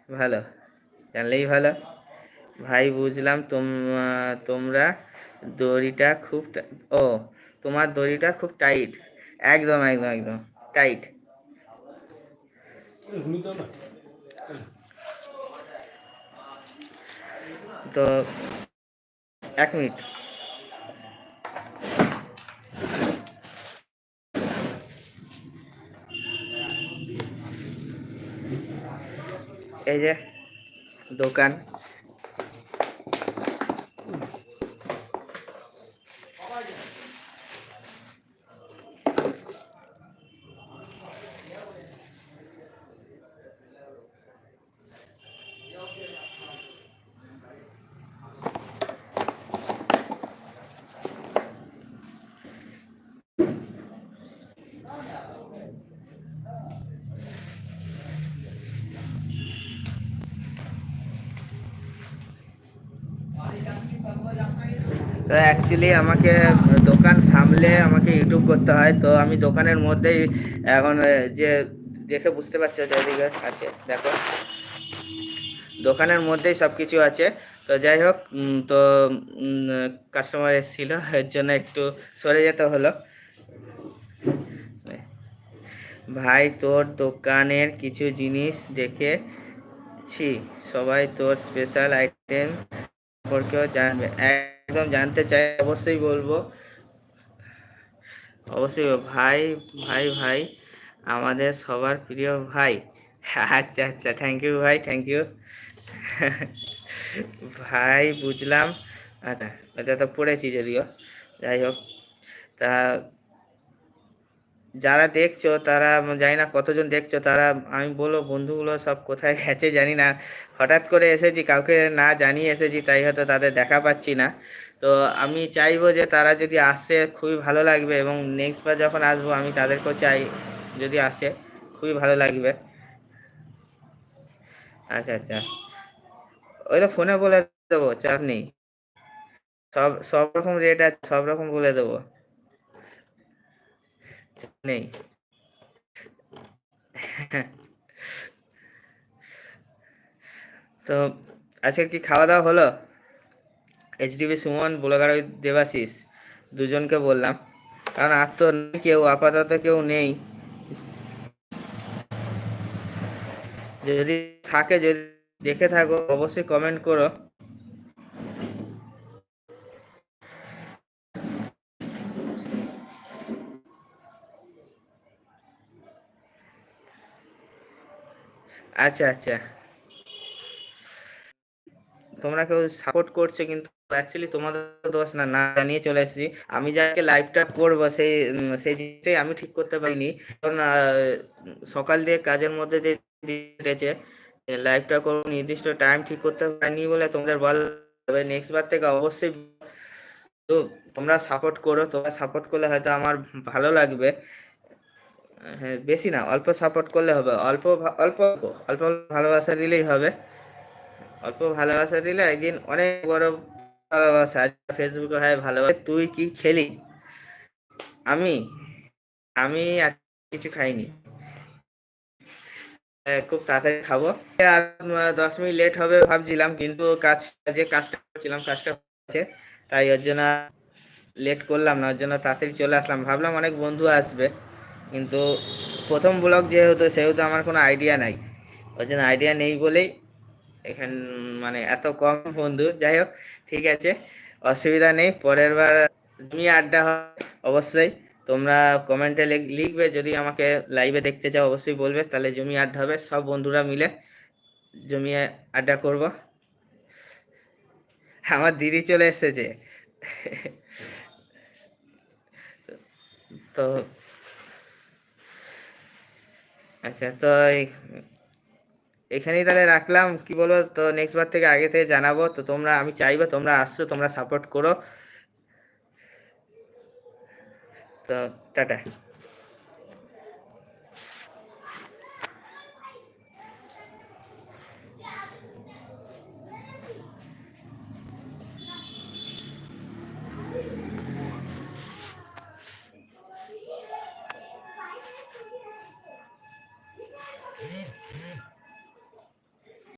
ভালো, জানলেই ভালো। ভাই বুঝলাম তোমরা দড়িটা খুব ও তোমার দড়িটা খুব টাইট। একদম একদম একদম টাইট। তো 1 মিনিট। এই যে দোকান। তো অ্যাকচুয়ালি আমাকে দোকান সামলে আমাকে ইউটিউব করতে হয়, তো আমি দোকানের মধ্যেই এখন যে দেখে বুঝতে পারছো চারিদিকে আছে দেখো, দোকানের মধ্যেই সব কিছু আছে। তো যাই হোক, তো কাস্টমার এসেছিল, এর জন্য একটু সরে যেতে হলো। ভাই তোর দোকানের কিছু জিনিস দেখেছি, সবাই তোর স্পেশাল আইটেম সম্পর্কেও জানবে, একদম জানতে চাই, অবশ্যই বলবো, অবশ্যই ভাই। ভাই ভাই আমাদের সবার প্রিয় ভাই। আচ্ছা আচ্ছা, থ্যাংক ইউ ভাই, থ্যাংক ইউ। ভাই বুঝলাম। আচ্ছা, এটা তো পড়েছি যদিও। যাই হোক, তা যারা দেখছো তারা, জানি না কতজন দেখছো, তারা আমি বলো বন্ধুগুলো সব কোথায় গেছে জানি না। হঠাৎ করে এসেছি, কাউকে না জানিয়ে এসেছি, তাই হয়তো তাদের দেখা পাচ্ছি না। তো আমি চাইবো যে তারা যদি আসে খুবই ভালো লাগবে, এবং নেক্সট বার যখন আসবো আমি তাদেরকেও চাই যদি আসে, খুবই ভালো লাগবে। আচ্ছা আচ্ছা, ওই তো ফোনে বলে দেবো, চাপ নেই। সব সব রকম রেট আছে, সব রকম বলে দেবো, চাপ নেই। তো আজকে কি খাওয়া দাওয়া হলো? এইচডিবি সুমন, ব্লগার ওই দেবাশিস, দুজনকে বললাম, কারণ আর তো নেই কেউ, আপাতত কেউ নেই। যদি থাকে, যদি দেখে থাকো অবশ্যই কমেন্ট করো। আচ্ছা আচ্ছা, তোমরা কেউ সাপোর্ট করছো, কিন্তু অ্যাকচুয়ালি তোমাদের দোষ না, না জানিয়ে চলে এসেছি। আমি যাকে লাইভটা করবো সেই জিনিসটাই আমি ঠিক করতে পারিনি, কারণ সকাল দিয়ে কাজের মধ্যে দিয়ে কেটেছে। লাইভটা করবো নির্দিষ্ট টাইম ঠিক করতে পারিনি বলে তোমাদের বল, তবে নেক্সট বার থেকে অবশ্যই। তো তোমরা সাপোর্ট করো, তোমরা সাপোর্ট করলে হয়তো আমার ভালো লাগবে। হ্যাঁ, বেশি না, অল্প সাপোর্ট করলে হবে, অল্প অল্প অল্প অল্প ভালোবাসা দিলেই হবে। অল্প ভালোবাসা দিলে একদিন অনেক বড় ভালোবাসা। ফেসবুকে হয় ভালোবাসা। তুই কি খেলি? আমি আমি আর কিছু খাইনি। খুব তাড়াতাড়ি খাবো। আর 10 মিনিট লেট হবে ভাবছিলাম, কিন্তু কাজটা করছিলাম, কাজটা আছে, তাই ওর জন্য লেট করলাম না, ওর জন্য তাড়াতাড়ি চলে আসলাম। ভাবলাম অনেক বন্ধু আসবে, কিন্তু প্রথম ব্লগ যেহেতু, সেহেতু আমার কোনো আইডিয়া নাই, ওর জন্য আইডিয়া নেই বলেই এখান মানে এত কম বন্ধু। যাই হোক, ঠিক আছে, অসুবিধা নেই, পরের বার জমি আড্ডা হবে অবশ্যই। তোমরা কমেন্টে লিখবে, যদি আমাকে লাইভে দেখতে চাও অবশ্যই বলবে, তাহলে জমি আড্ডা হবে, সব বন্ধুরা মিলে জমিয়ে আড্ডা করব। আমার দিদি চলে এসেছে। তো আচ্ছা, তো এখানেই তাহলে রাখলাম, কি বলবো, তো নেক্সট বার থেকে আগে থেকে জানাবো। তো তোমরা, আমি চাইবো তোমরা আসছো, তোমরা সাপোর্ট করো। তো টাটা।